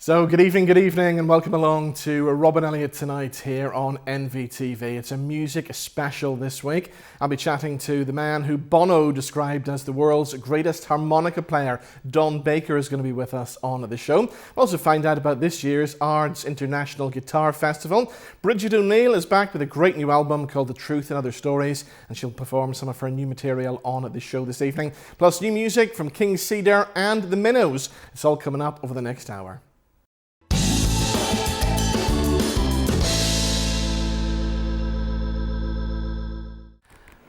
So good evening and welcome along to Robin Elliott tonight here on NVTV. It's a music special this week. I'll be chatting to the man who Bono described as the world's greatest harmonica player. Don Baker is going to be with us on the show. We'll also find out about this year's Ards International Guitar Festival. Brigid O'Neill is back with a great new album called The Truth and Other Stories, and she'll perform some of her new material on the show this evening. Plus new music from King Cedar and the Minnows. It's all coming up over the next hour.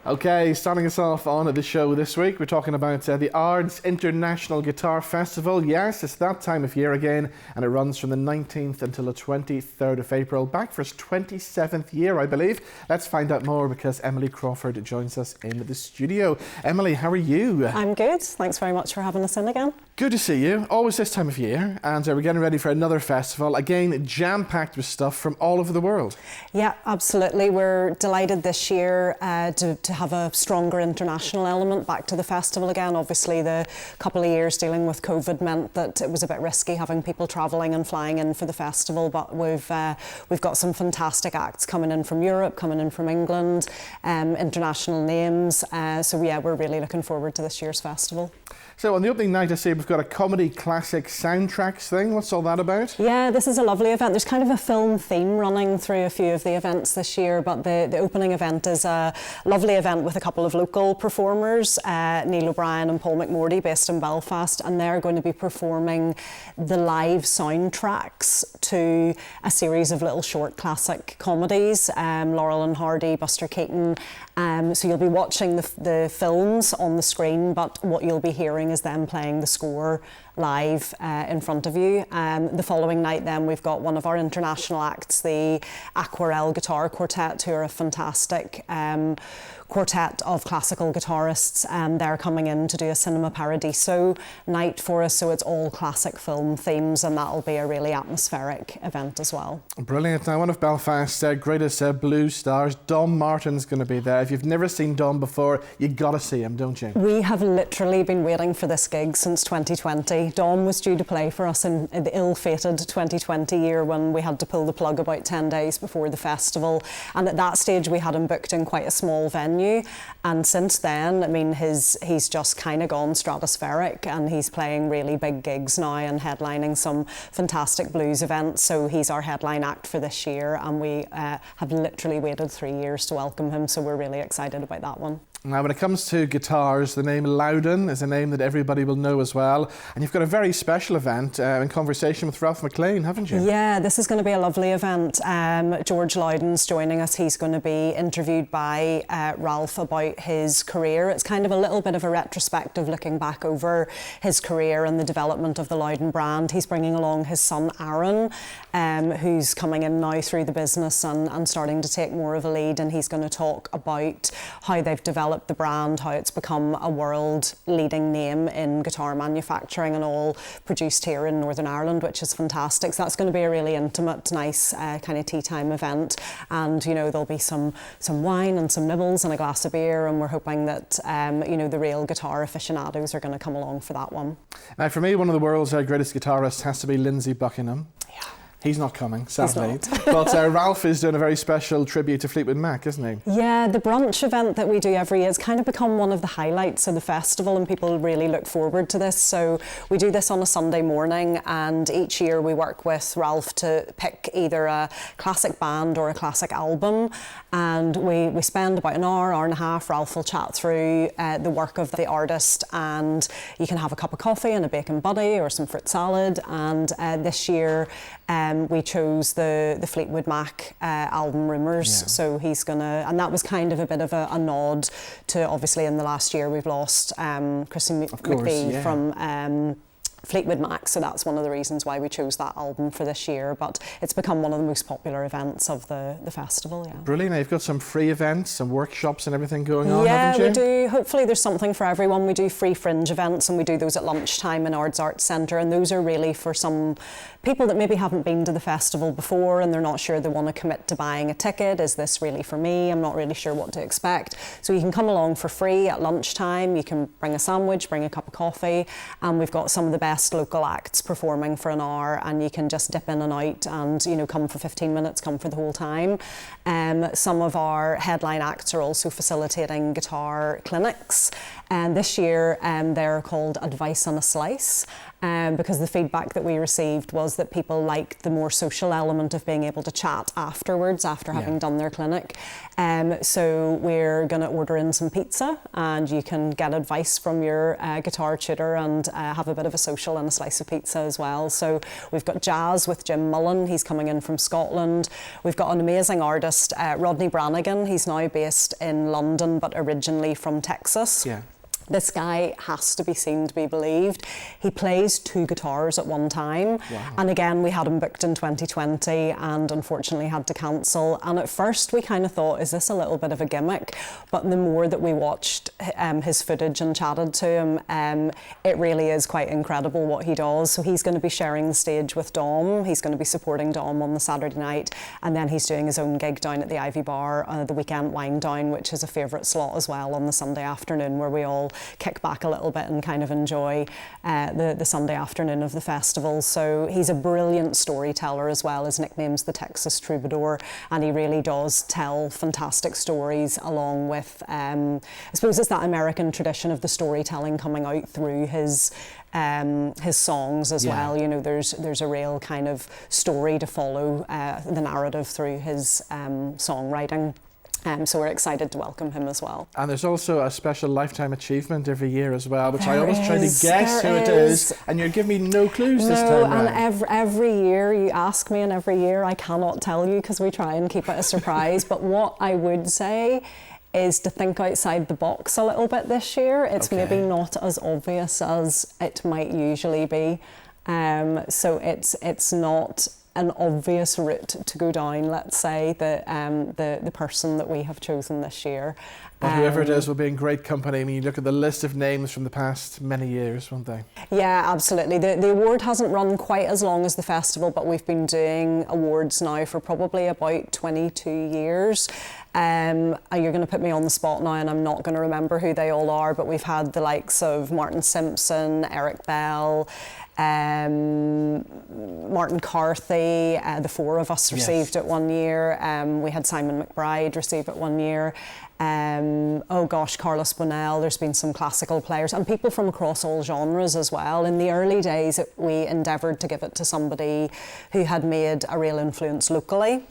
Okay, starting us off on the show this week, we're talking about the Ards International Guitar Festival. Yes, it's that time of year again, and it runs from the 19th until the 23rd of April, back for its 27th year, I believe. Let's find out more because Emily Crawford joins us in the studio. Emily, how are you? I'm good. Thanks very much for having us in again. Good to see you. Always this time of year, and we're getting ready for another festival, again jam-packed with stuff from all over the world. Yeah, absolutely. We're delighted this year to have a stronger international element back to the festival again. Obviously, the couple of years dealing with COVID meant that it was a bit risky having people travelling and flying in for the festival, but we've got some fantastic acts coming in from Europe, coming in from England, international names. So yeah, we're really looking forward to this year's festival. So on the opening night, I see we've got a comedy classic soundtracks thing. What's all that about? Yeah, this is a lovely event. There's kind of a film theme running through a few of the events this year, but the opening event is a lovely event with a couple of local performers, Neil O'Brien and Paul McMorty, based in Belfast, and they're going to be performing the live soundtracks to a series of little short classic comedies, Laurel and Hardy, Buster Keaton. So you'll be watching the films on the screen, but what you'll be hearing is them playing the score live in front of you. The following night then we've got one of our international acts, the Aquarelle Guitar Quartet, who are a fantastic quartet of classical guitarists, and they're coming in to do a Cinema Paradiso night for us, so it's all classic film themes, and that'll be a really atmospheric event as well. Brilliant. Now, one of Belfast's greatest blues stars, Dom Martin's going to be there. If you've never seen Dom before, you got to see him, don't you? We have literally been waiting for this gig since 2020. Dom was due to play for us in the ill-fated 2020 year when we had to pull the plug about 10 days before the festival, and at that stage we had him booked in quite a small venue. And since then, I mean, he's just kind of gone stratospheric, and he's playing really big gigs now and headlining some fantastic blues events. So he's our headline act for this year, and we have literally waited 3 years to welcome him. So we're really excited about that one. Now, when it comes to guitars, the name Loudon is a name that everybody will know as well. And you've got a very special event in conversation with Ralph McLean, haven't you? Yeah, this is going to be a lovely event. George Loudon's joining us. He's going to be interviewed by Ralph about his career. It's kind of a little bit of a retrospective looking back over his career and the development of the Loudon brand. He's bringing along his son Aaron, who's coming in now through the business and starting to take more of a lead, and he's going to talk about how they've developed the brand, how it's become a world leading name in guitar manufacturing, and all produced here in Northern Ireland, which is fantastic. So that's going to be a really intimate, nice kind of tea time event, and you know, there'll be some wine and some nibbles and a glass of beer, and we're hoping that you know, the real guitar aficionados are going to come along for that one. Now, for me, one of the world's greatest guitarists has to be Lindsey Buckingham. Yeah. He's not coming, sadly. But Ralph is doing a very special tribute to Fleetwood Mac, isn't he? Yeah, the brunch event that we do every year has kind of become one of the highlights of the festival, and people really look forward to this. So we do this on a Sunday morning, and each year we work with Ralph to pick either a classic band or a classic album, and we spend about an hour and a half. Ralph will chat through the work of the artist, and you can have a cup of coffee and a bacon buddy or some fruit salad. And this year we chose the Fleetwood Mac album Rumours. Yeah. So he's gonna, and that was kind of a bit of a nod to, obviously in the last year we've lost Chrissy McVie from Fleetwood Mac, so that's one of the reasons why we chose that album for this year. But it's become one of the most popular events of the festival. Yeah. Brilliant. Now you've got some free events, some workshops and everything going on, haven't you? Yeah, we do. Hopefully there's something for everyone. We do free fringe events, and we do those at lunchtime in Ards Centre, and those are really for some people that maybe haven't been to the festival before and they're not sure they want to commit to buying a ticket. Is this really for me? I'm not really sure what to expect. So you can come along for free at lunchtime. You can bring a sandwich, bring a cup of coffee, and we've got some of the best best local acts performing for an hour, and you can just dip in and out and, you know, come for 15 minutes, come for the whole time. Some of our headline acts are also facilitating guitar clinics, and this year they're called Advice on a Slice. Because the feedback that we received was that people liked the more social element of being able to chat afterwards, after having done their clinic. So we're going to order in some pizza, and you can get advice from your guitar tutor and have a bit of a social and a slice of pizza as well. So we've got jazz with Jim Mullen, he's coming in from Scotland. We've got an amazing artist, Rodney Brannigan, he's now based in London but originally from Texas. Yeah. This guy has to be seen to be believed. He plays 2 guitars at one time. Wow. And again, we had him booked in 2020 and unfortunately had to cancel. And at first we kind of thought, is this a little bit of a gimmick? But the more that we watched his footage and chatted to him, it really is quite incredible what he does. So he's going to be sharing the stage with Dom. He's going to be supporting Dom on the Saturday night. And then he's doing his own gig down at the Ivy Bar, the Weekend Wine Down, which is a favourite slot as well on the Sunday afternoon, where we all kick back a little bit and kind of enjoy the Sunday afternoon of the festival. So he's a brilliant storyteller as well. His nickname's the Texas Troubadour, and he really does tell fantastic stories along with, I suppose it's that American tradition of the storytelling coming out through his songs as well. You know, there's a real kind of story to follow the narrative through his songwriting. So we're excited to welcome him as well. And there's also a special lifetime achievement every year as well, which I always try to guess who it is, and you're giving me no clues this time around. And every year you ask me, and every year I cannot tell you because we try and keep it a surprise. But what I would say is to think outside the box a little bit this year. It's maybe not as obvious as it might usually be. So it's not an obvious route to go down, let's say, the person that we have chosen this year. But whoever it is will be in great company. I mean, you look at the list of names from the past many years, won't they? Yeah, absolutely. The award hasn't run quite as long as the festival, but we've been doing awards now for probably about 22 years. You're going to put me on the spot now, and I'm not going to remember who they all are, but we've had the likes of Martin Simpson, Eric Bell, Martin Carthy, the 4 of us received it one year. We had Simon McBride receive it one year. Carlos Bonnell. There's been some classical players and people from across all genres as well. In the early days, we endeavoured to give it to somebody who had made a real influence locally.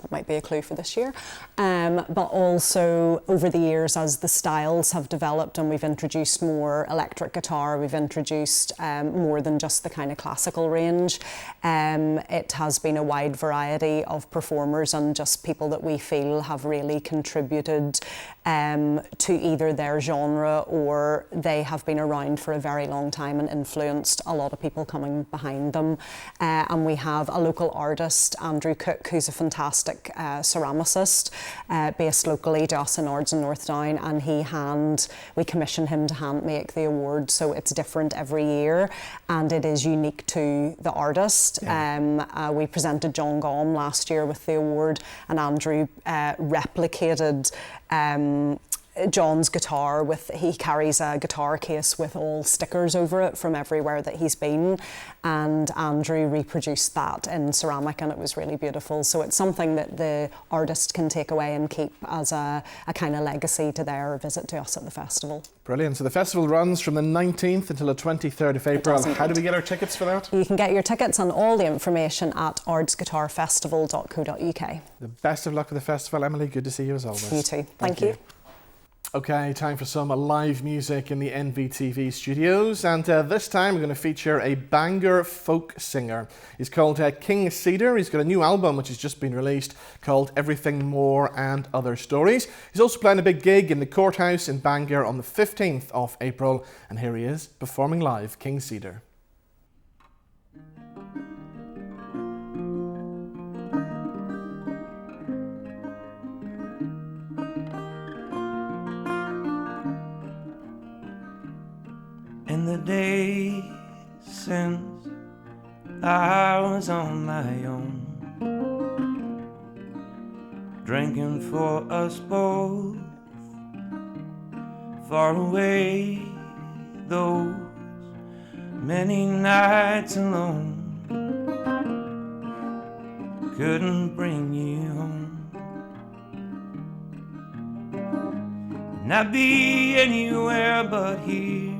That might be a clue for this year. But also over the years, as the styles have developed and we've introduced more electric guitar, we've introduced more than just the kind of classical range. It has been a wide variety of performers and just people that we feel have really contributed to either their genre or they have been around for a very long time and influenced a lot of people coming behind them. And we have a local artist, Andrew Cook, who's a fantastic ceramicist based locally to us in Ards in North Down, and we commission him to hand make the award, so it's different every year and it is unique to the artist. We presented John Gaume last year with the award, and Andrew replicated John's guitar he carries a guitar case with all stickers over it from everywhere that he's been, and Andrew reproduced that in ceramic and it was really beautiful. So it's something that the artist can take away and keep as a kind of legacy to their visit to us at the festival. Brilliant. So the festival runs from the 19th until the 23rd of April. How do we get our tickets for that? You can get your tickets and all the information at ardsguitarfestival.co.uk. The best of luck with the festival, Emily. Good to see you as always. You too. Thank you. Okay, time for some live music in the NVTV studios, and this time we're going to feature a Bangor folk singer. He's called King Cedar. He's got a new album which has just been released called Everything More and Other Stories. He's also playing a big gig in the Courthouse in Bangor on the 15th of April, and here he is performing live, King Cedar. In the days since I was on my own, drinking for us both, far away those many nights alone, couldn't bring you home. And I'd be anywhere but here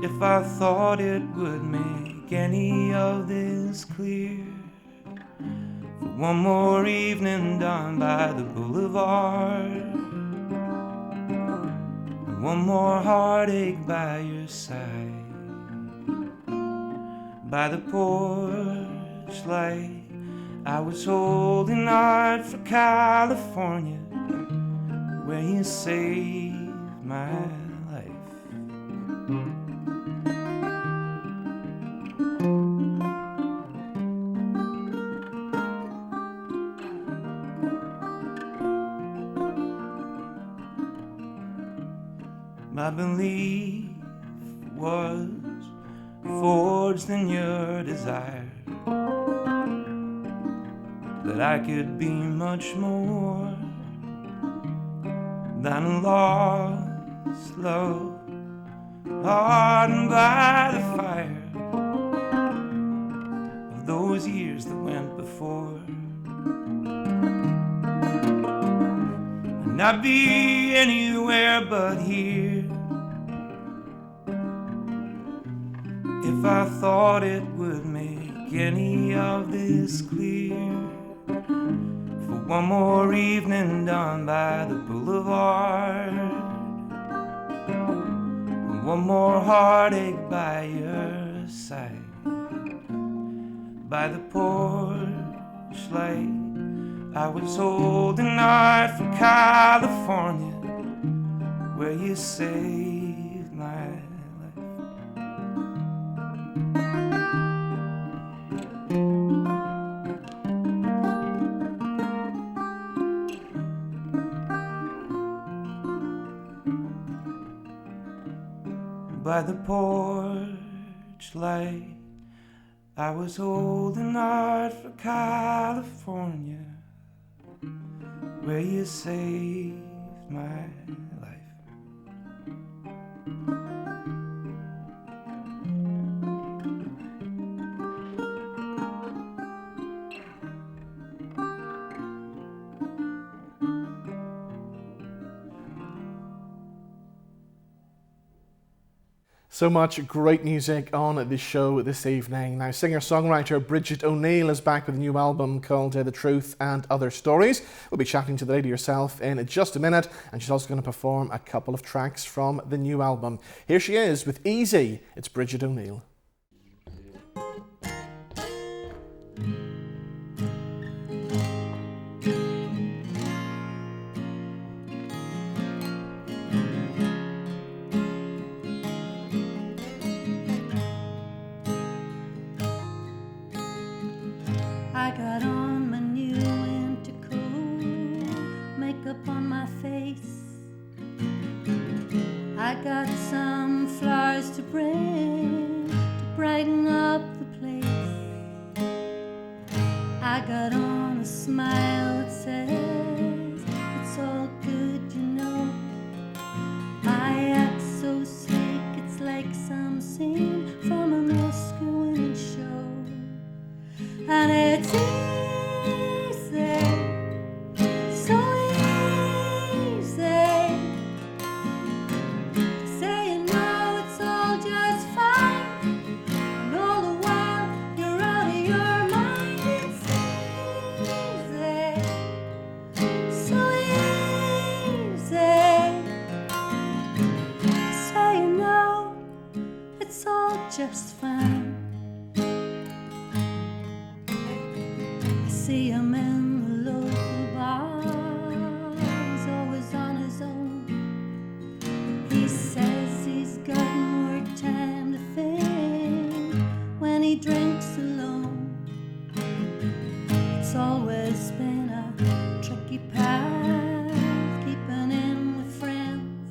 if I thought it would make any of this clear. For one more evening down by the boulevard, one more heartache by your side, by the porch light, I was holding out for California, where you saved my life. My belief was forged in your desire, that I could be much more than a lost love, hardened by the fire of those years that went before. And I'd be anywhere but here if I thought it would make any of this clear. For one more evening down by the boulevard, one more heartache by your side, by the porch light, I was holding out for California, where you saved my life. By the porch light, I was holding out for California, where you saved my life. So much great music on the show this evening. Now, singer-songwriter Brigid O'Neill is back with a new album called The Truth and Other Stories. We'll be chatting to the lady herself in just a minute, and she's also going to perform a couple of tracks from the new album. Here she is with Easy. It's Brigid O'Neill. I got on my new winter coat, makeup on my face. I got some flowers to bring to brighten up the place. I got on a smile that says it's all good, you know. I act so sleek, it's like some scene from an Oscar-winning show. And it's easy, so easy to say you know it's all just fine, and all the while you're out of your mind. It's easy, so easy to say you know it's all just fine. See him in the local bar, he's always on his own. He says he's got more time to think when he drinks alone. It's always been a tricky path, keeping in with friends.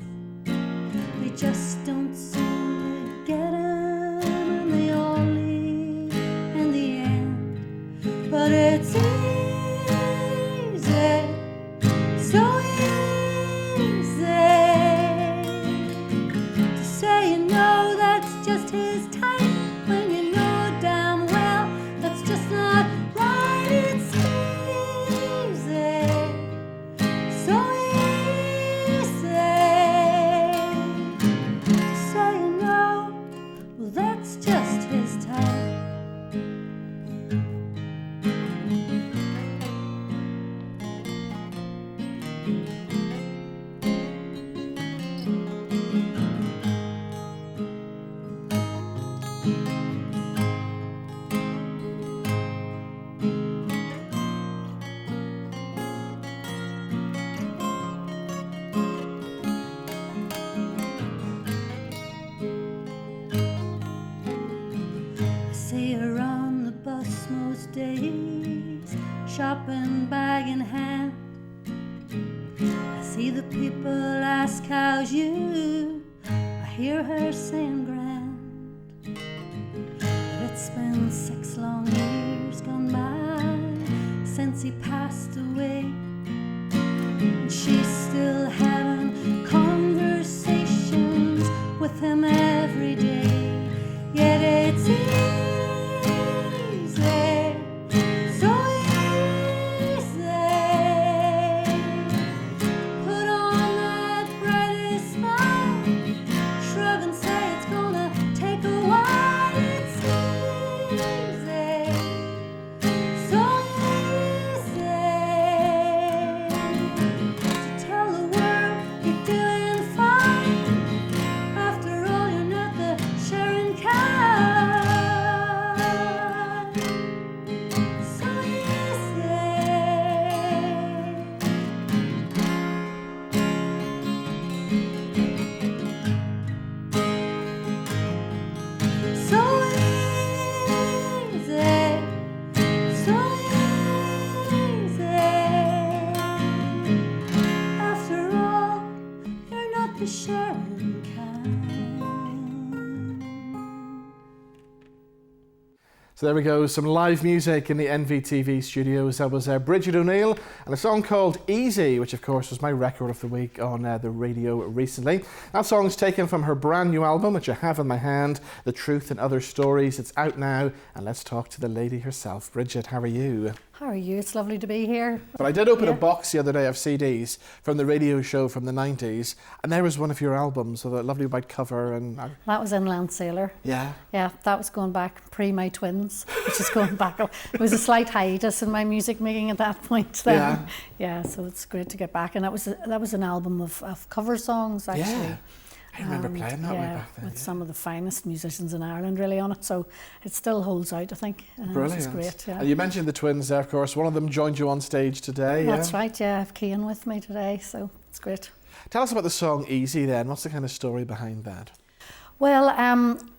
They just don't seem to get him, and they all leave in the end. But it's easy, so easy to it's just his type. Days, shopping bag in hand, I see the people ask how's you, I hear her saying grand, but it's been 6 long years gone by since he passed away, and she's still having conversations with him every day, yet it's easy. So there we go, some live music in the NVTV studios. That was Brigid O'Neill and a song called Easy, which of course was my record of the week on the radio recently. That song's taken from her brand new album, which I have in my hand, The Truth and Other Stories. It's out now, and let's talk to the lady herself. Brigid, how are you? How are you? It's lovely to be here. But I did open a box the other day of CDs from the radio show from the 90s, and there was one of your albums with a lovely white cover. And that was Inland Sailor. Yeah? Yeah, that was going back pre my twins, which is going back. It was a slight hiatus in my music making at that point then. Yeah. Yeah, so it's great to get back. And that was an album of cover songs, actually. Yeah. I remember playing that way back then. With some of the finest musicians in Ireland really on it, so it still holds out, I think. Brilliant. It's great, yeah. And you mentioned the twins there, of course. One of them joined you on stage today. That's right, yeah. I have Cian with me today, so it's great. Tell us about the song Easy then. What's the kind of story behind that? Well,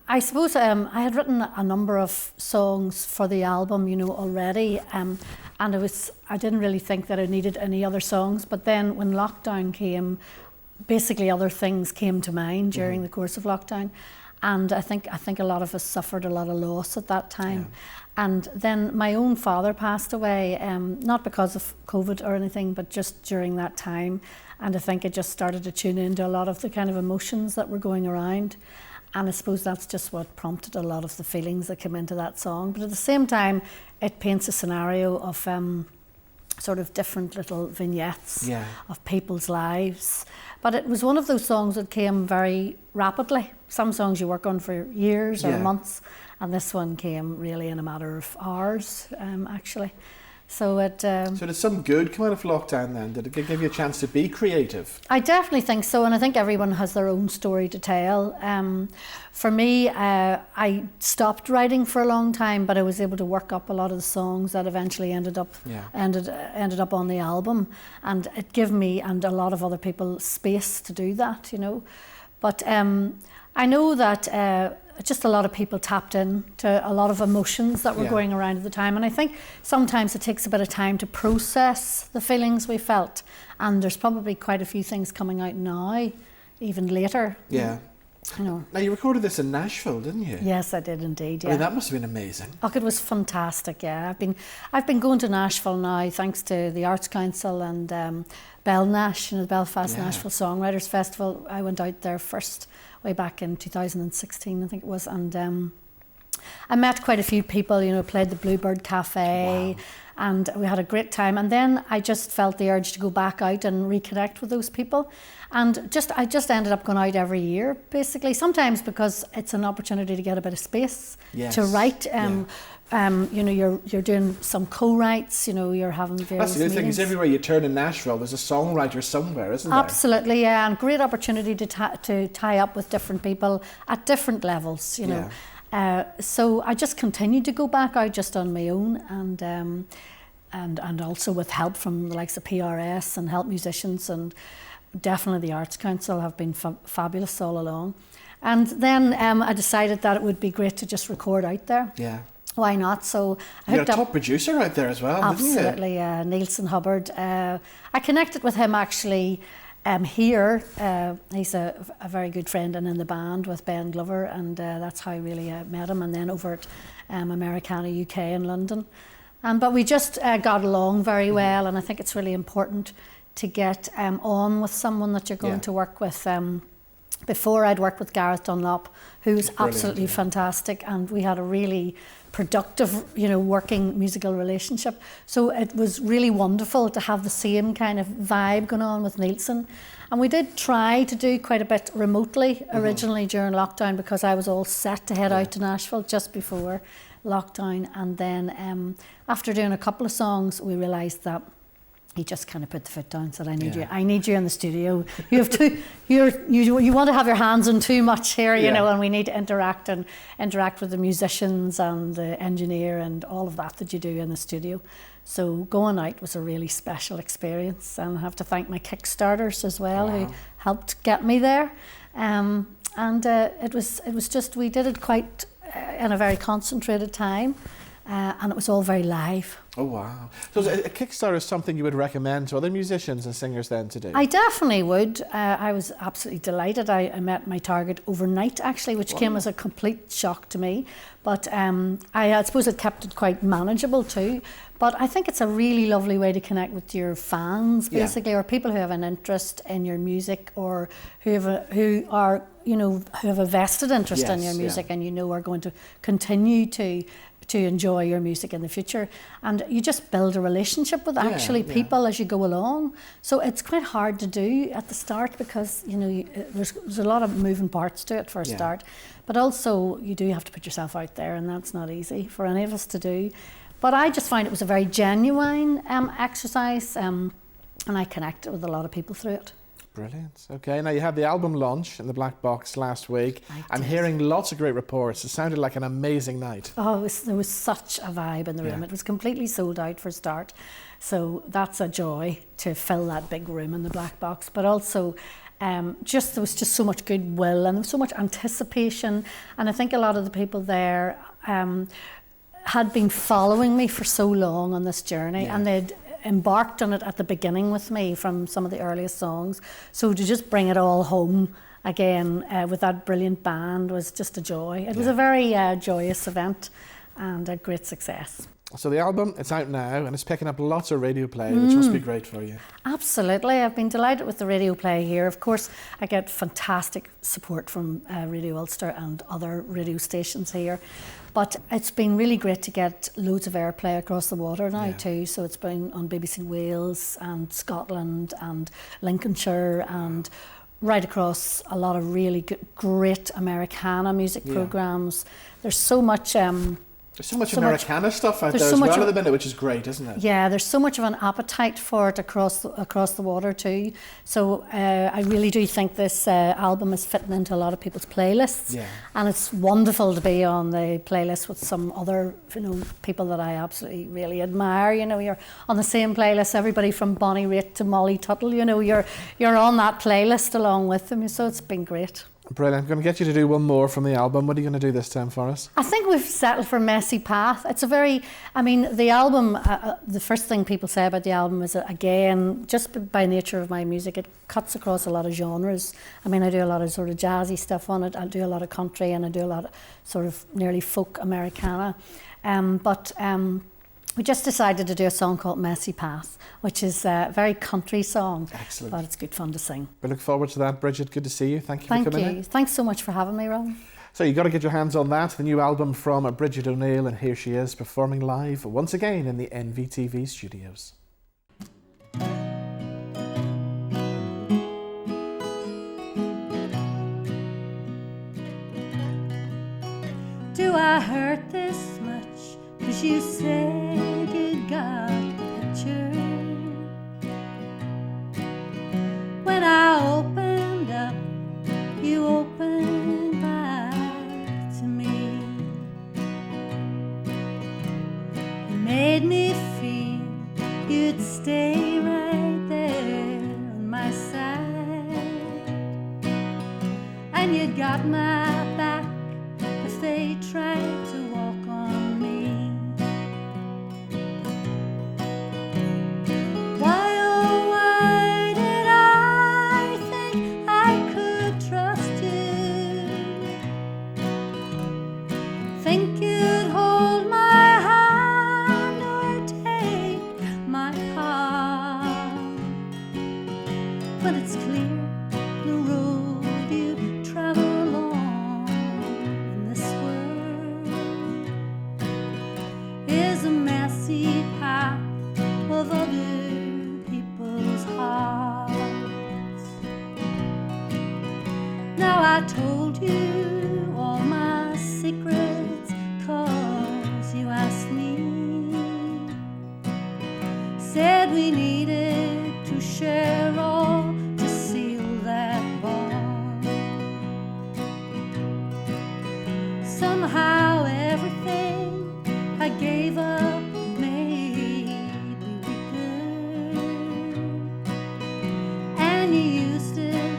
I suppose I had written a number of songs for the album, already, and I didn't really think that I needed any other songs, but then when lockdown came, basically other things came to mind during the course of lockdown, and I think a lot of us suffered a lot of loss at that time. Yeah. And then my own father passed away, not because of COVID or anything, but just during that time, and I think I just started to tune into a lot of the kind of emotions that were going around, and I suppose that's just what prompted a lot of the feelings that came into that song. But at the same time, it paints a scenario of sort of different little vignettes of people's lives. But it was one of those songs that came very rapidly. Some songs you work on for years or months, and this one came really in a matter of hours, actually. So did some good come out of lockdown then? Did it give you a chance to be creative? I definitely think so, and I think everyone has their own story to tell. For me, I stopped writing for a long time, but I was able to work up a lot of the songs that eventually ended up on the album, and it gave me and a lot of other people space to do that, But I know that just a lot of people tapped in to a lot of emotions that were going around at the time, and I think sometimes it takes a bit of time to process the feelings we felt, and there's probably quite a few things coming out now, even later. Yeah. Now you recorded this in Nashville, didn't you? Yes, I did indeed. Yeah. I mean, that must have been amazing. Oh, it was fantastic. Yeah, I've been going to Nashville now thanks to the Arts Council and Belnash, the Belfast Nashville Songwriters Festival. I went out there first way back in 2016, I think it was, and I met quite a few people, you know, played the Bluebird Cafe. Wow. And we had a great time. And then I just felt the urge to go back out and reconnect with those people. And I just ended up going out every year, basically. Sometimes because it's an opportunity to get a bit of space to write. You know, you're doing some co-writes. You know, you're having various That's the good thing, is meetings. everywhere you turn in Nashville, there's a songwriter somewhere, isn't there? Absolutely, yeah, and great opportunity to tie up with different people at different levels. You know. So I just continued to go back out just on my own, and also with help from the likes of PRS and Help Musicians, and definitely the Arts Council have been fabulous all along. And then I decided that it would be great to just record out there. Yeah. Why not? So I You're hooked a up. top producer out there as well, Absolutely, Nielsen Hubbard. I connected with him actually here. He's a very good friend and in the band with Ben Glover, and that's how I really met him. And then over at Americana UK in London. But we just got along very well, and I think it's really important to get on with someone that you're going to work with. Before I'd worked with Gareth Dunlop, who was absolutely fantastic, and we had a really productive, you know, working musical relationship. So it was really wonderful to have the same kind of vibe going on with Nielsen. And we did try to do quite a bit remotely originally during lockdown, because I was all set to head out to Nashville just before lockdown. And then after doing a couple of songs, we realised that he just kind of put the foot down and said, I need you in the studio. You have to, you want to have your hands on too much here, you know, and we need to interact with the musicians and the engineer and all of that you do in the studio. So going out was a really special experience, and I have to thank my Kickstarters as well, who helped get me there. It was just, we did it quite in a very concentrated time. And it was all very live. Oh wow. So a Kickstarter is something you would recommend to other musicians and singers then to do? I definitely would. I was absolutely delighted. I met my target overnight actually, which came as a complete shock to me. But I suppose it kept it quite manageable too. But I think it's a really lovely way to connect with your fans basically, or people who have an interest in your music, or who have a vested interest in your music and you know are going to continue to enjoy your music in the future, and you just build a relationship with people as you go along. So it's quite hard to do at the start, because you know there's a lot of moving parts to it for a start, but also you do have to put yourself out there, and that's not easy for any of us to do. But I just find it was a very genuine exercise, and I connected with a lot of people through it. Brilliant. Okay, now you had the album launch in the Black Box last week. I'm hearing lots of great reports. It sounded like an amazing night. Oh, there was such a vibe in the room. It was completely sold out for a start. So that's a joy to fill that big room in the Black Box. But also, there was just so much goodwill, and there was so much anticipation. And I think a lot of the people there had been following me for so long on this journey, and they'd embarked on it at the beginning with me from some of the earliest songs. So to just bring it all home again with that brilliant band was just a joy. It was a very joyous event and a great success. So the album, it's out now and it's picking up lots of radio play, which must be great for you. Absolutely. I've been delighted with the radio play here. Of course, I get fantastic support from Radio Ulster and other radio stations here. But it's been really great to get loads of airplay across the water now too. So it's been on BBC Wales and Scotland and Lincolnshire and right across a lot of really great Americana music programmes. There's so much... There's so much Americana stuff out there as well at the minute, which is great, isn't it? Yeah, there's so much of an appetite for it across the water too. So I really do think this album is fitting into a lot of people's playlists. Yeah. And it's wonderful to be on the playlist with some other, people that I absolutely really admire. You're on the same playlist, everybody from Bonnie Raitt to Molly Tuttle, you're on that playlist along with them. So it's been great. Brilliant. I'm going to get you to do one more from the album. What are you going to do this time for us? I think we've settled for Messy Path. It's the album, the first thing people say about the album is that, again, just by nature of my music, it cuts across a lot of genres. I do a lot of sort of jazzy stuff on it. I do a lot of country, and I do a lot of sort of nearly folk Americana. We just decided to do a song called Messy Path, which is a very country song. Excellent. But it's good fun to sing. We look forward to that. Brigid, good to see you. Thank you for coming in. Thanks so much for having me, Ron. So you got to get your hands on that, the new album from Brigid O'Neill, and here she is performing live once again in the NVTV studios. Do I hurt this much? 'Cause you said you got the picture. When I opened up, you opened back to me. You made me feel you'd stay right there on my side, and you got my back if they tried to walk on me. Why, oh, why did I think I could trust you? Think you'd hold my hand or take my palm. But it's clear the road you travel along in this world is a messy path of other people's hearts. Now I told you all my secrets 'cause you asked me. Said we needed to share all to seal that bond. Somehow everything I gave up made me weaker, and you used it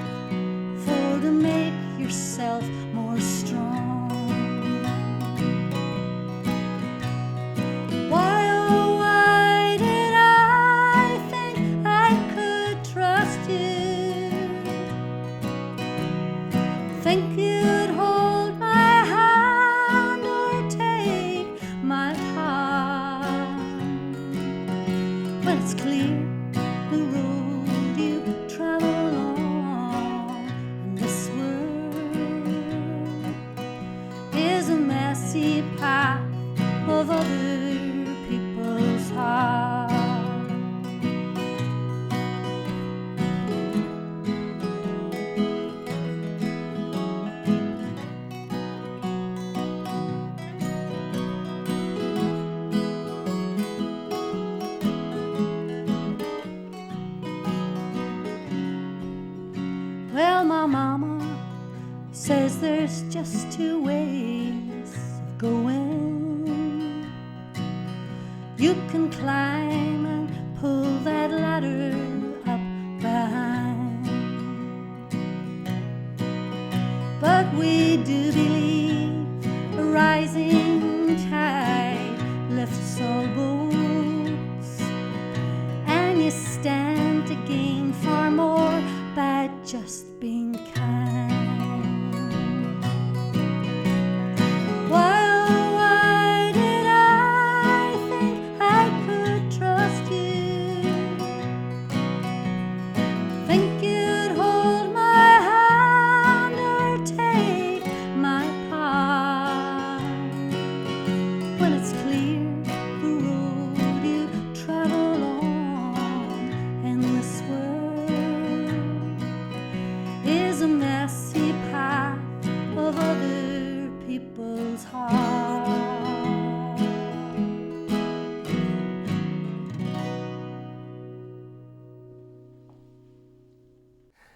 for to make yourself more strong. Why, oh, why did I think I could trust you? Think you'd hold my hand or take my palm. But it's clear the road you travel along in this world is a messy path of other people's hearts. Well, my mama says there's just two ways of going. You can climb and pull that ladder up behind, but we do believe a rising tide lifts all boats, and you stand to gain far more by just being kind. Why, oh, why did I think I could trust you? Think you'd hold my hand or take my palm. When it's clear the road you travel along in this world is a messy path of other people's hearts.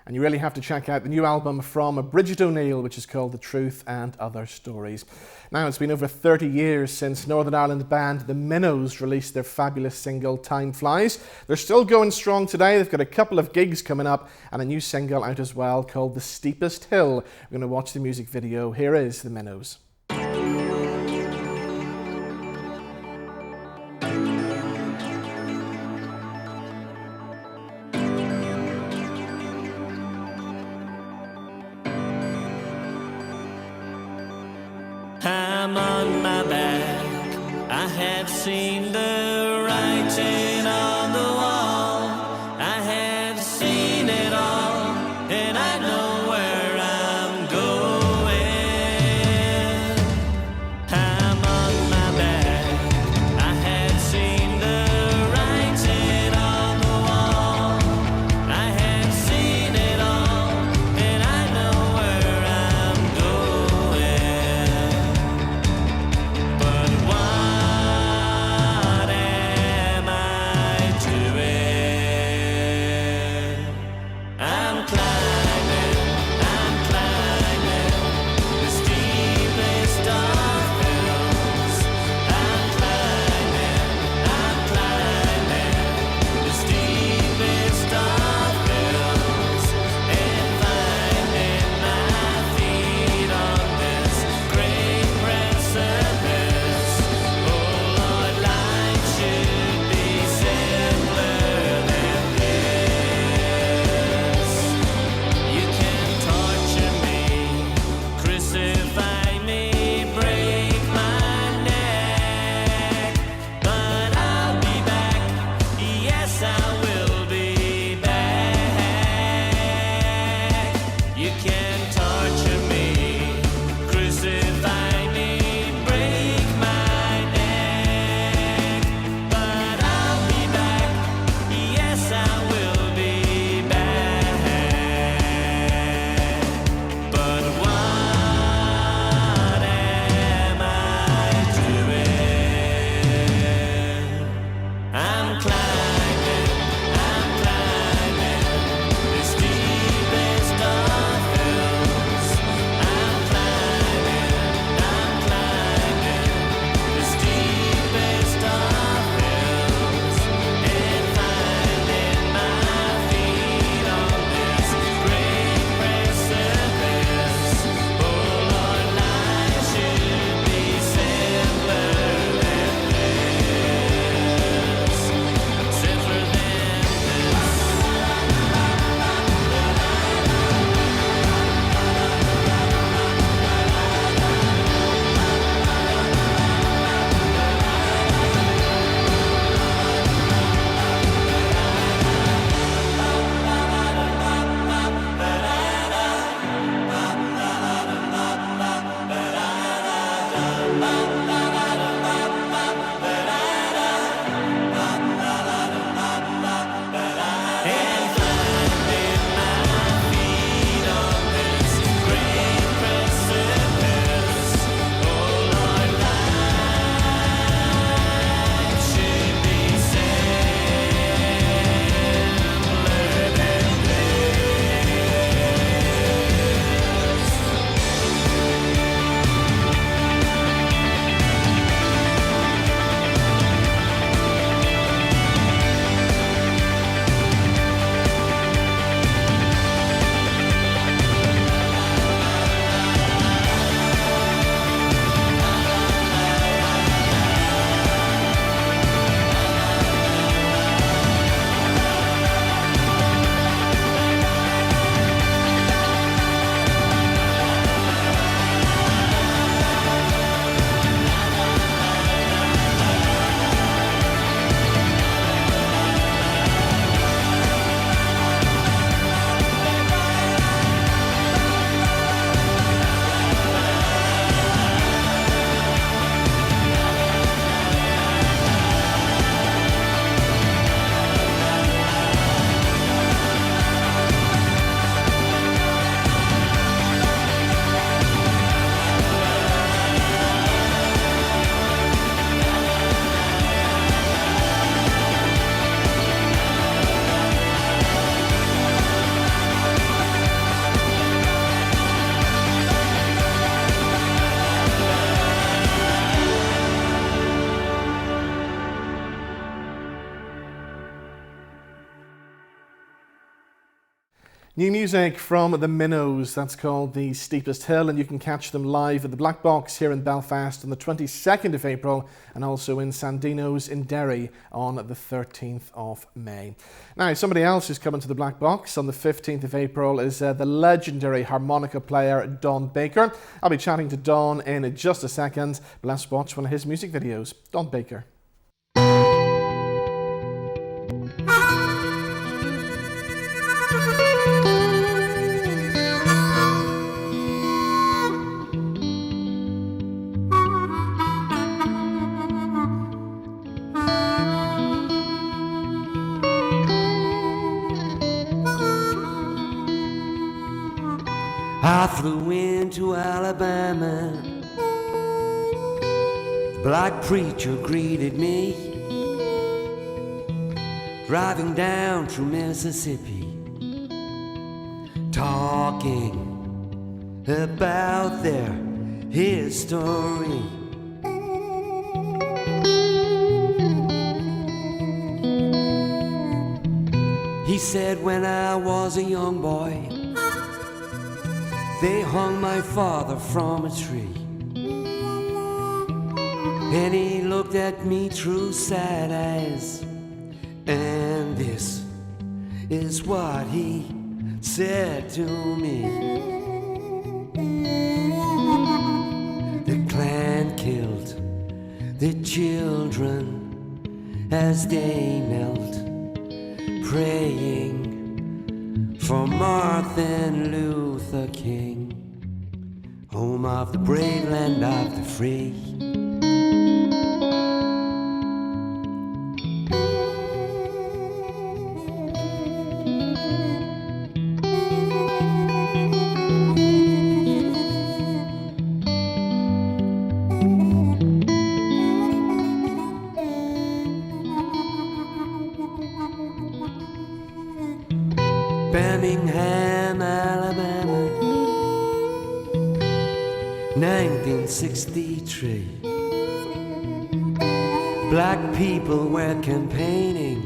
And you really have to check out the new album from Brigid O'Neill, which is called The Truth and Other Stories. Now, it's been over 30 years since Northern Ireland band the Minnows released their fabulous single Time Flies. They're still going strong today. They've got a couple of gigs coming up and a new single out as well called The Steepest Hill. We're going to watch the music video. Here is the Minnows. I'm on my back. I have seen the writing on the wall. I have seen it all, and I know where I'm going. New music from the Minnows, that's called The Steepest Hill, and you can catch them live at the Black Box here in Belfast on the 22nd of April and also in Sandino's in Derry on the 13th of May. Now, somebody else who's coming to the Black Box on the 15th of April is the legendary harmonica player Don Baker. I'll be chatting to Don in just a second, but let's watch one of his music videos. Don Baker. I flew into Alabama. The black preacher greeted me, driving down through Mississippi, talking about their history. He said when I was a young boy, they hung my father from a tree, and he looked at me through sad eyes, and this is what he said to me. The Klan killed the children as they knelt, praying for Martin Luther King, home of the brave, land of the free. Birmingham, Alabama, 1963. Black people were campaigning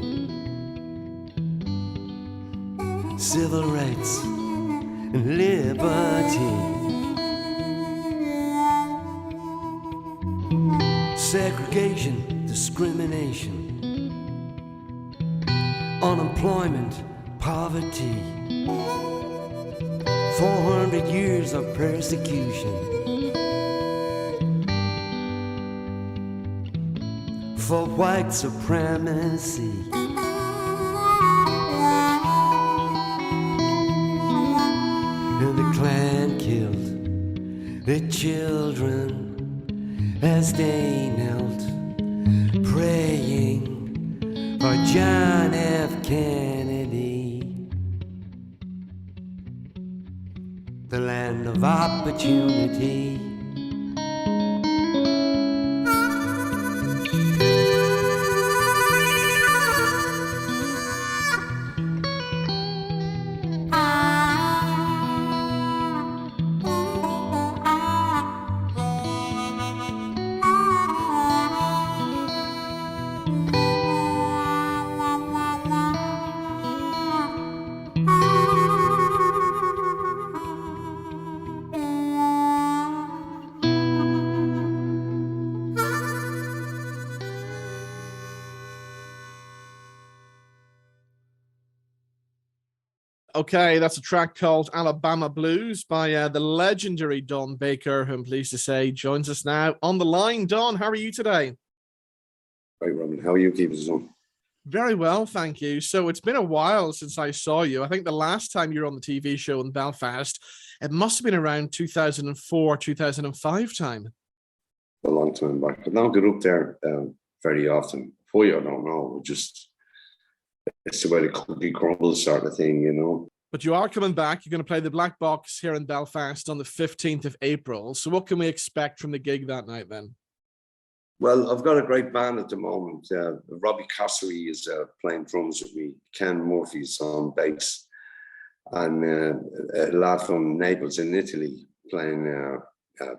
civil rights and liberty. Segregation, discrimination, unemployment, poverty, 400 years of persecution for white supremacy. And the Klan killed the children as they knelt, praying for John F. Kennedy, the land of opportunity. Okay, that's a track called Alabama Blues by the legendary Don Baker, who I'm pleased to say joins us now on the line. Don, how are you today? Right, Robin. How are you keeping us on? Very well, thank you. So it's been a while since I saw you. I think the last time you were on the TV show in Belfast, it must have been around 2004, 2005 time. A long time back. I don't get up there very often. Why, I don't know. It's the way the cookie crumbles sort of thing, you know. But you are coming back. You're going to play the Black Box here in Belfast on the 15th of April. So what can we expect from the gig that night then? Well, I've got a great band at the moment. Robbie Cassery is playing drums with me. Ken Murphy's on bass. And a lad from Naples in Italy playing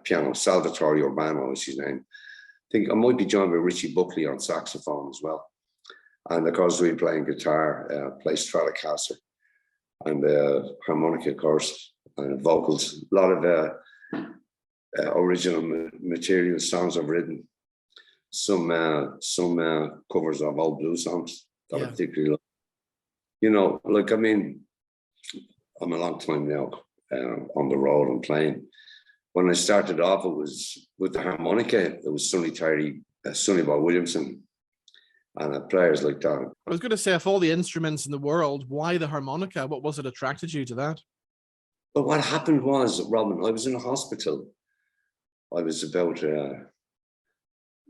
piano. Salvatore Urbano is his name. I think I might be joined by Richie Buckley on saxophone as well. And of course, we're playing guitar, play Stratocaster. and harmonica, of course, and vocals. A lot of original material songs I've written. Some covers of old blues songs that I particularly love. You know, like, I mean, I'm a long time now on the road and playing. When I started off, it was with the harmonica. It was Sonny Terry, Sonny Boy Williamson, and players like that. I was going to say, of all the instruments in the world, why the harmonica? What was it attracted you to that? But what happened was, Robin, I was in a hospital. I was about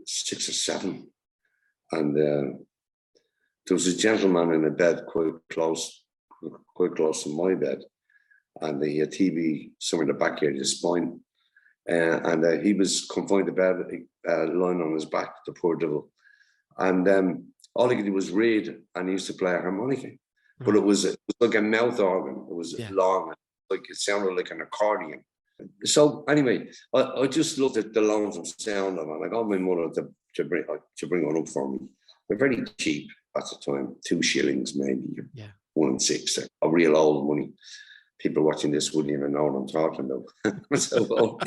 6 or 7, and there was a gentleman in a bed quite close to my bed, and he had TB somewhere in the back area of his spine, and he was confined to bed, lying on his back, the poor devil, and all he could do was read, and he used to play a harmonica, but it was like a mouth organ. It was long, like it sounded like an accordion. So anyway, I just looked at the lonesome sound of it, and I got my mother to bring one up for me. They're very cheap at the time, 2 shillings maybe, 1 and 6, a real old money. People watching this wouldn't even know what I'm talking about. So old.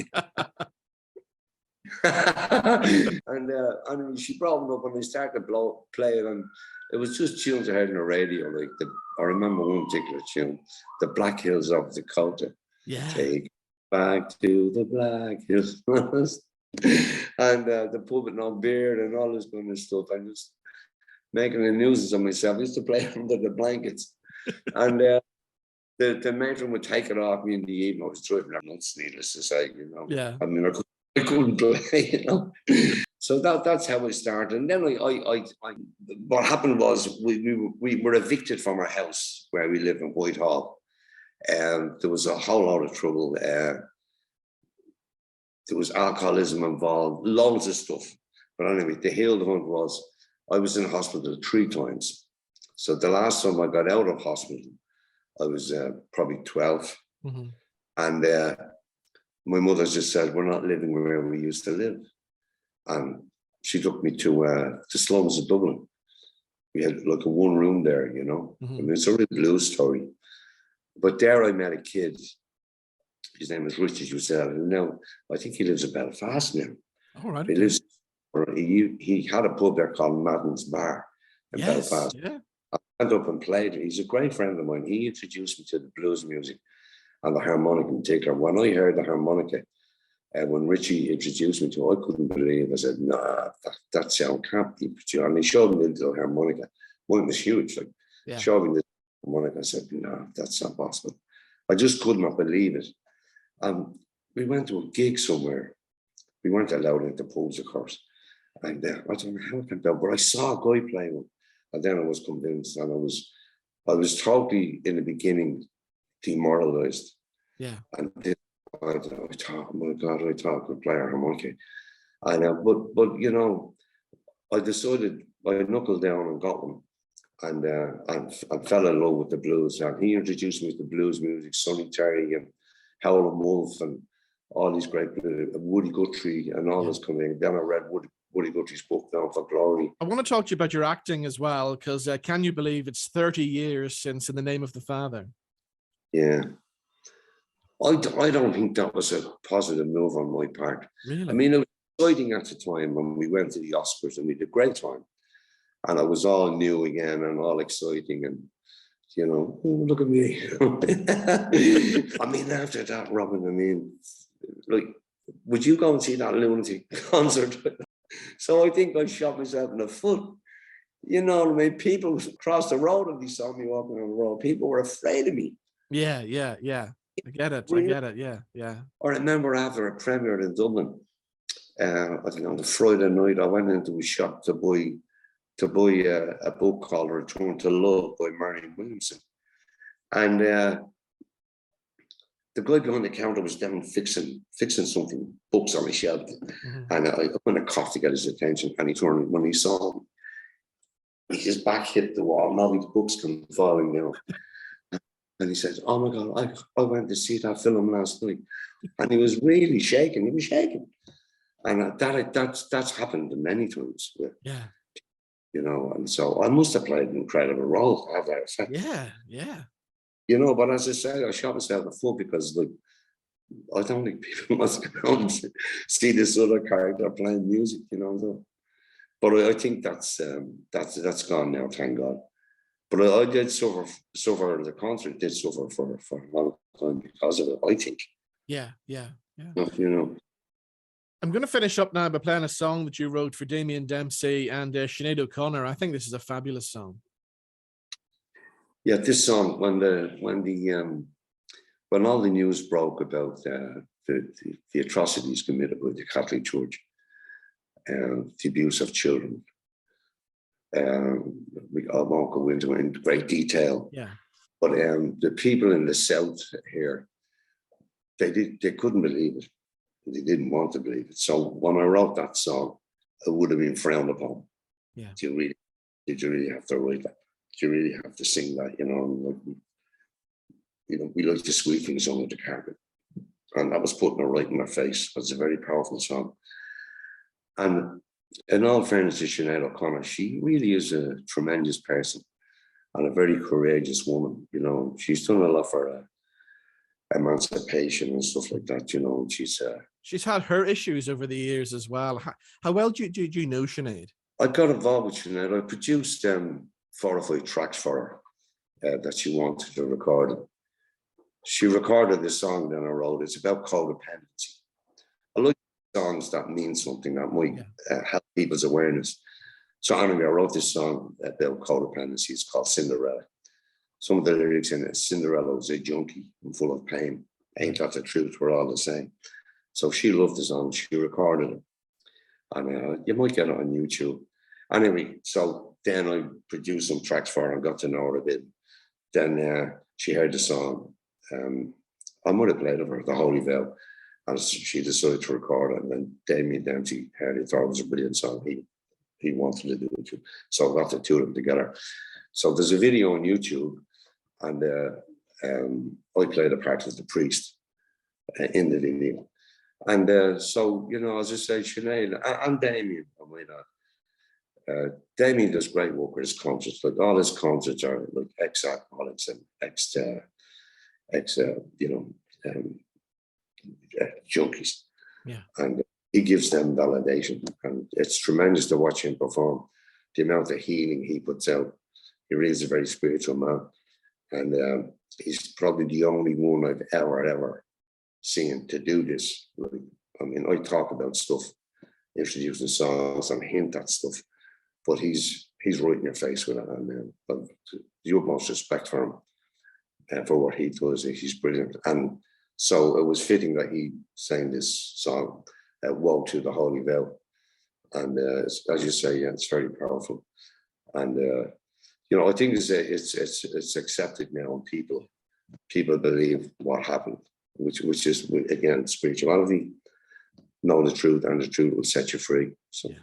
And she brought one up, and I started to play it, and it was just tunes I heard on the radio. Like I remember one particular tune, "The Black Hills of Dakota." Yeah. Take back to the Black Hills, and the puppet no beard and all this kind of stuff. I just making a nuisance of myself. I used to play under the blankets, and the matron would take it off me in the evening. I was driving her nuts, needless to say, you know. Yeah. I mean, I couldn't play, you know. So that's how I started. And then what happened was we were evicted from our house where we live in Whitehall. And there was a whole lot of trouble. There was alcoholism involved, loads of stuff. But anyway, the hill hunt was, I was in hospital 3 times. So the last time I got out of hospital, I was probably 12. Mm-hmm. And my mother just said, "We're not living where we used to live." And she took me to the slums of Dublin. We had like a 1 room there, you know. Mm-hmm. I mean, it's a real blues story. But there I met a kid. His name is Richard Ussell. And now I think he lives in Belfast now. All right. He had a pub there called Madden's Bar in Belfast. Yeah. I went up and played. He's a great friend of mine. He introduced me to the blues music and the harmonica in particular. When I heard the harmonica, when Richie introduced me to it, I couldn't believe it. I said, "Nah, that sound can't be produced." And he showed me the harmonica. Mine was huge. Like, showed me the harmonica. I said, "No, that's not possible." I just could not believe it. We went to a gig somewhere. We weren't allowed into pubs, of course. And I don't know how it came down, but I saw a guy play one. And then I was convinced, and I was totally, in the beginning, demoralized. Yeah. And then I thought, oh my God, I thought I could play a harmonica. And but you know, I decided, I knuckled down and got one. And fell in love with the blues. And he introduced me to blues music, Sonny Terry and Howlin' Wolf and all these great Woody Guthrie and all this kind of thing. Then I read Woody Guthrie's book, Down for Glory. I want to talk to you about your acting as well, because can you believe it's 30 years since In the Name of the Father? Yeah. I don't think that was a positive move on my part. Really? I mean, it was exciting at the time when we went to the Oscars and we had a great time. And it was all new again and all exciting and, you know, oh, look at me. I mean, after that, Robin, I mean, like, would you go and see that lunatic concert? So I think I shot myself in the foot. You know what I mean? People across the road and they saw me walking on the road. People were afraid of me. Yeah. I get it. Yeah. I remember after a premiere in Dublin, I think on the Friday night, I went into a shop to buy a book called Return to Love by Marion Williamson. And the guy behind the counter was down fixing something, books on a shelf. Mm-hmm. And I went a cough to get his attention. And he turned, when he saw him, his back hit the wall, and all these books come falling down. And he said, "Oh my God, I went to see that film last night." And he was really shaking. He was shaking. And that's happened many times. Yeah. You know, and so I must have played an incredible role. Yeah. You know, but as I said, I shot myself a foot because, like, I don't think people must come and see this other character playing music, you know. So. But I think that's gone now, thank God. But I did suffer. The concert did suffer for a long time because of it, I think. Yeah. You know. I'm going to finish up now by playing a song that you wrote for Damien Dempsey and Sinead O'Connor. I think this is a fabulous song. Yeah, this song, when all the news broke about the atrocities committed by the Catholic Church, the abuse of children, I won't go into it in great detail. Yeah. But the people in the south here, they couldn't believe it. They didn't want to believe it. So when I wrote that song, it would have been frowned upon. Yeah. Did you really have to write that? Do you really have to sing that? You know, we like to sweep things under the carpet. And that was putting it right in their face. It's a very powerful song. And in all fairness to Sinead O'Connor, she really is a tremendous person and a very courageous woman. You know, she's done a lot for emancipation and stuff like that. You know, she's had her issues over the years as well. How well do you know Sinead? I got involved with Sinead. I produced 4 or 5 tracks for her that she wanted to record. She recorded this song that I wrote. It's about codependency. I like songs that mean something, that might help people's awareness. So anyway, I wrote this song about codependency. It's called Cinderella. Some of the lyrics in it: Cinderella was a junkie and full of pain. Ain't that the truth? We're all the same. So she loved the song. She recorded it. And you might get it on YouTube. Anyway, so then I produced some tracks for her and got to know her a bit. Then she heard the song. I might have played it for her, The Holy Veil, and she decided to record it. And then Damien Dempsey heard it, thought it was a brilliant song. He wanted to do it too. So I got the two of them together. So there's a video on YouTube, and I played a part of the priest in the video. And so, you know, as I say, Sinead and Damien, I might add, Damien does great work with his concerts. Like, all his concerts are like ex-alcoholics and junkies. Yeah. And he gives them validation, and it's tremendous to watch him perform. The amount of healing he puts out. He really is a very spiritual man, and he's probably the only one I've ever seen to do this. Like, I mean, I talk about stuff, introducing songs and hint at stuff, but he's right in your face with it, and the utmost respect for him and for what he does. He's brilliant. And so it was fitting that he sang this song, Woe to the Holy Veil. And as you say, yeah, it's very powerful. And you know, I think it's accepted now, and people believe what happened, which is, again, spirituality. Know the truth, and the truth will set you free. So. Yeah.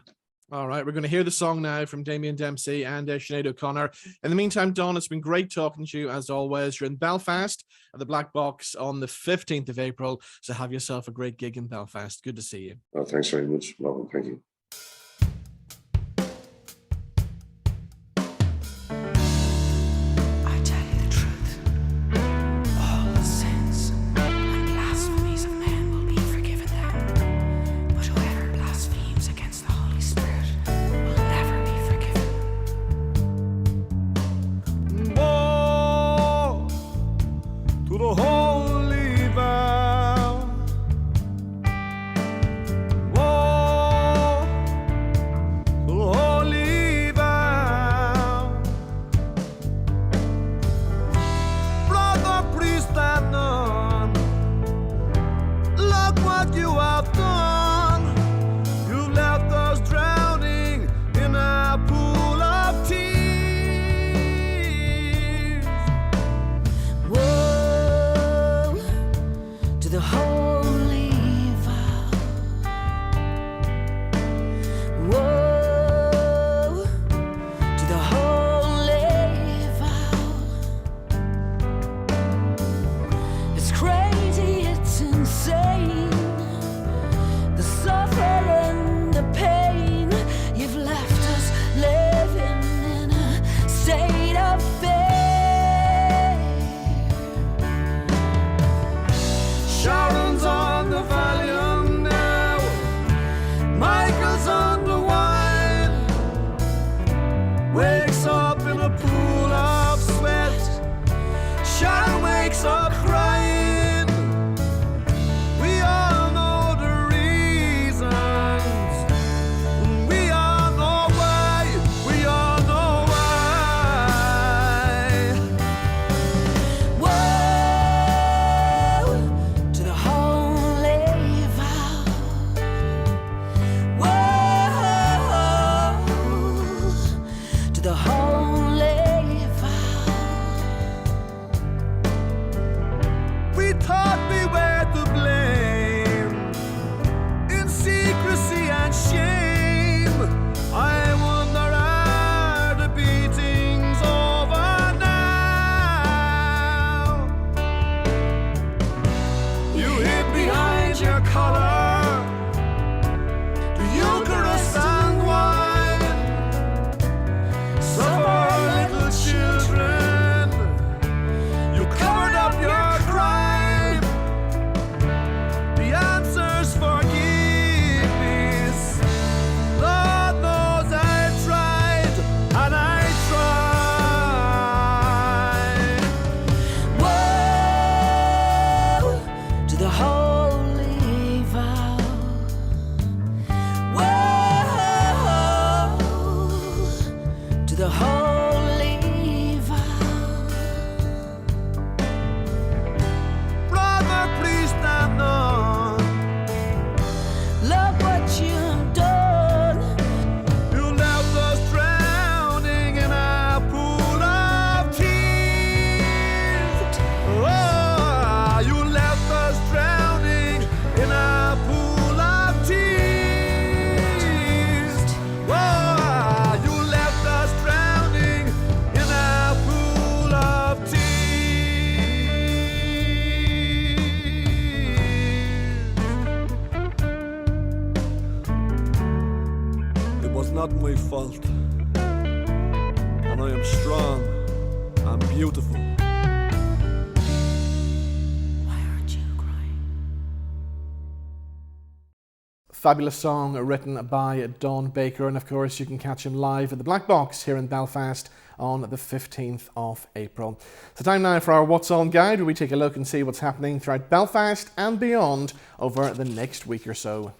All right, we're going to hear the song now from Damien Dempsey and Sinead O'Connor. In the meantime, Don, it's been great talking to you as always. You're in Belfast at the Black Box on the 15th of April, so have yourself a great gig in Belfast. Good to see you. Oh, thanks very much, Robin. Thank you. not my fault. And I am strong and beautiful. Fabulous song written by Don Baker, and of course you can catch him live at the Black Box here in Belfast on the 15th of April. So time now for our What's On guide, where we take a look and see what's happening throughout Belfast and beyond over the next week or so.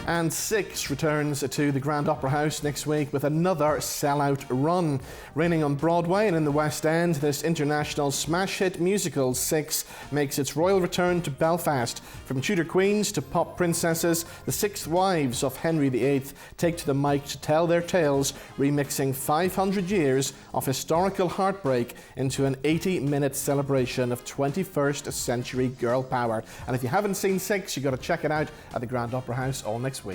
And Six returns to the Grand Opera House next week with another sellout run. Reigning on Broadway and in the West End, this international smash hit musical Six makes its royal return to Belfast. From Tudor queens to pop princesses, the six wives of Henry VIII take to the mic to tell their tales, remixing 500 years of historical heartbreak into an 80-minute celebration of 21st century girl power. And if you haven't seen Six, you've got to check it out at the Grand Opera House all next week.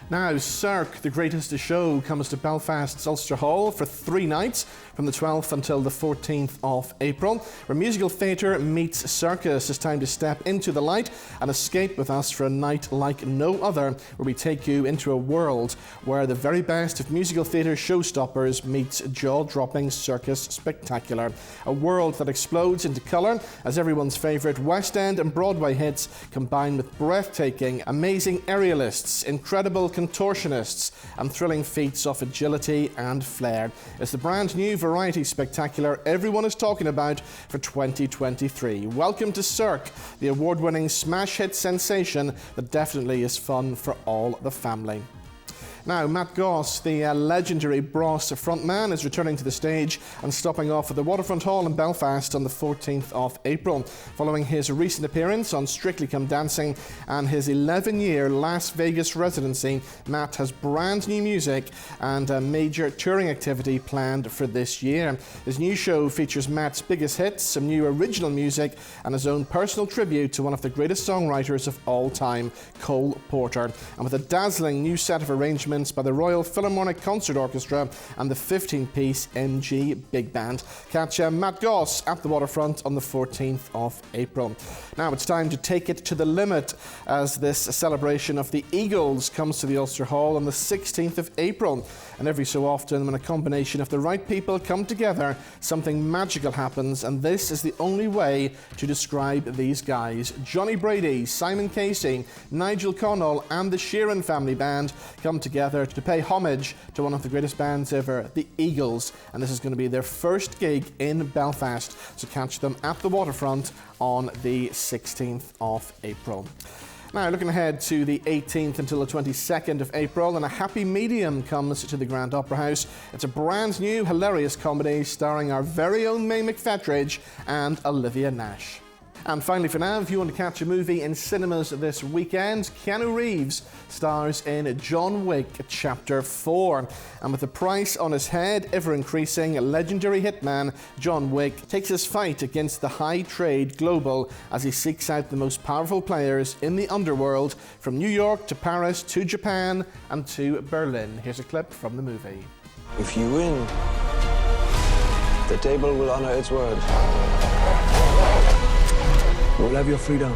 Now, Cirque, the greatest show, comes to Belfast's Ulster Hall for 3 nights from the 12th until the 14th of April. Where musical theatre meets circus, it's time to step into the light and escape with us for a night like no other, where we take you into a world where the very best of musical theatre showstoppers meets jaw-dropping circus spectacular. A world that explodes into colour as everyone's favourite West End and Broadway hits combine with breathtaking, amazing aerialists, incredible contortionists and thrilling feats of agility and flair. It's the brand new variety spectacular everyone is talking about for 2023. Welcome to Cirque, the award-winning smash hit sensation that definitely is fun for all the family. Now, Matt Goss, the legendary Bros frontman, is returning to the stage and stopping off at the Waterfront Hall in Belfast on the 14th of April. Following his recent appearance on Strictly Come Dancing and his 11-year Las Vegas residency, Matt has brand new music and a major touring activity planned for this year. His new show features Matt's biggest hits, some new original music, and his own personal tribute to one of the greatest songwriters of all time, Cole Porter. And with a dazzling new set of arrangements by the Royal Philharmonic Concert Orchestra and the 15-piece MG Big Band. Catch Matt Goss at the Waterfront on the 14th of April. Now it's time to take it to the limit as this celebration of the Eagles comes to the Ulster Hall on the 16th of April. And every so often, when a combination of the right people come together, something magical happens, and this is the only way to describe these guys. Johnny Brady, Simon Casey, Nigel Connell and the Sheeran Family Band come together to pay homage to one of the greatest bands ever, the Eagles, and this is going to be their first gig in Belfast, so catch them at the Waterfront on the 16th of April. Now, looking ahead to the 18th until the 22nd of April, and a happy medium comes to the Grand Opera House. It's a brand new, hilarious comedy starring our very own May McFettridge and Olivia Nash. And finally for now, if you want to catch a movie in cinemas this weekend, Keanu Reeves stars in John Wick Chapter 4. And with the price on his head ever increasing, legendary hitman John Wick takes his fight against the high trade global as he seeks out the most powerful players in the underworld, from New York to Paris to Japan and to Berlin. Here's a clip from the movie. If you win, the table will honor its word. We'll have your freedom.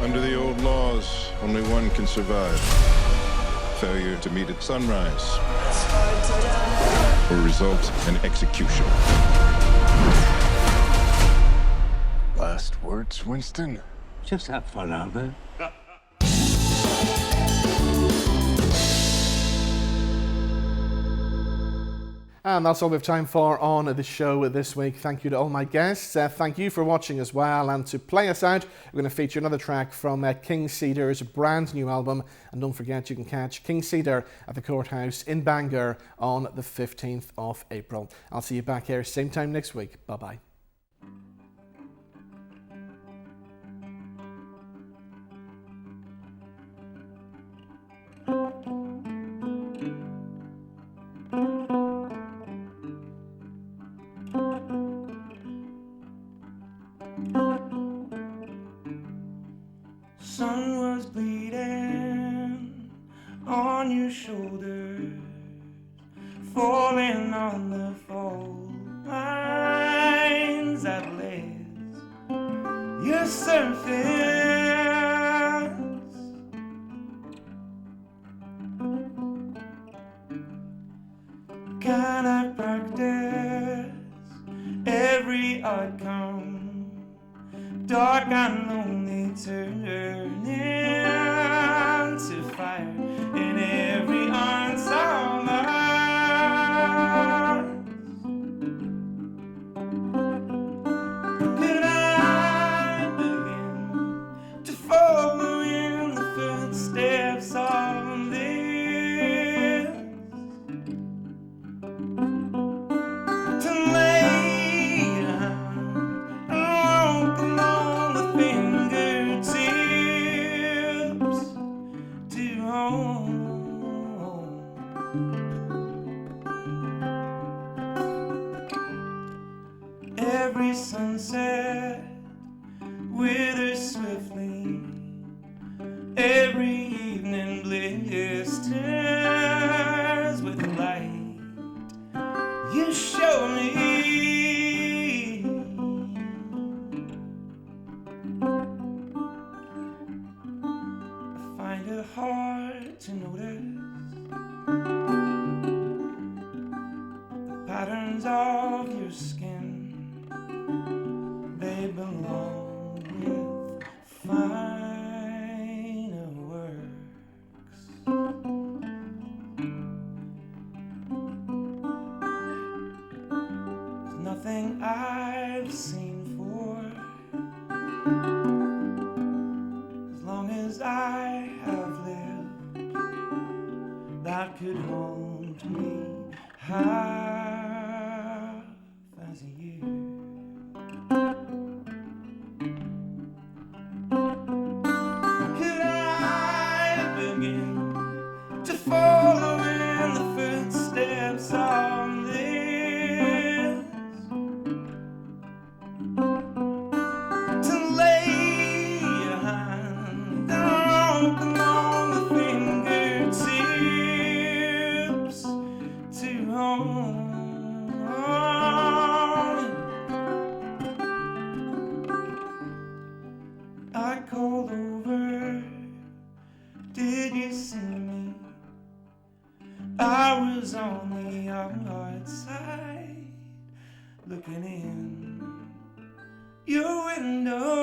Under the old laws, only one can survive. Failure to meet at sunrise will result in execution. Last words, Winston? Just have fun out there. And that's all we have time for on the show this week. Thank you to all my guests. Thank you for watching as well. And to play us out, we're going to feature another track from King Cedar's brand new album. And don't forget, you can catch King Cedar at the Courthouse in Bangor on the 15th of April. I'll see you back here same time next week. Bye-bye. Sun was bleeding on your shoulders, falling on the fault lines at least. your surface. Can I practice every outcome? Dark and lonely turning to fire in every ounce of ours. Could I begin to follow in the footsteps of this? To lay down and walk along the fingertips to home. Every sunset withers swiftly, every evening blisters with light you show me. I find it hard to notice the patterns of your skin. They belong with finer works. There's nothing I've seen for as long as I have lived that could haunt me half as a year. Could I begin to follow in the footsteps of this? To lay your hand down along the fingertips to hold. I called over, did you see me? I was on the outside, looking in your window.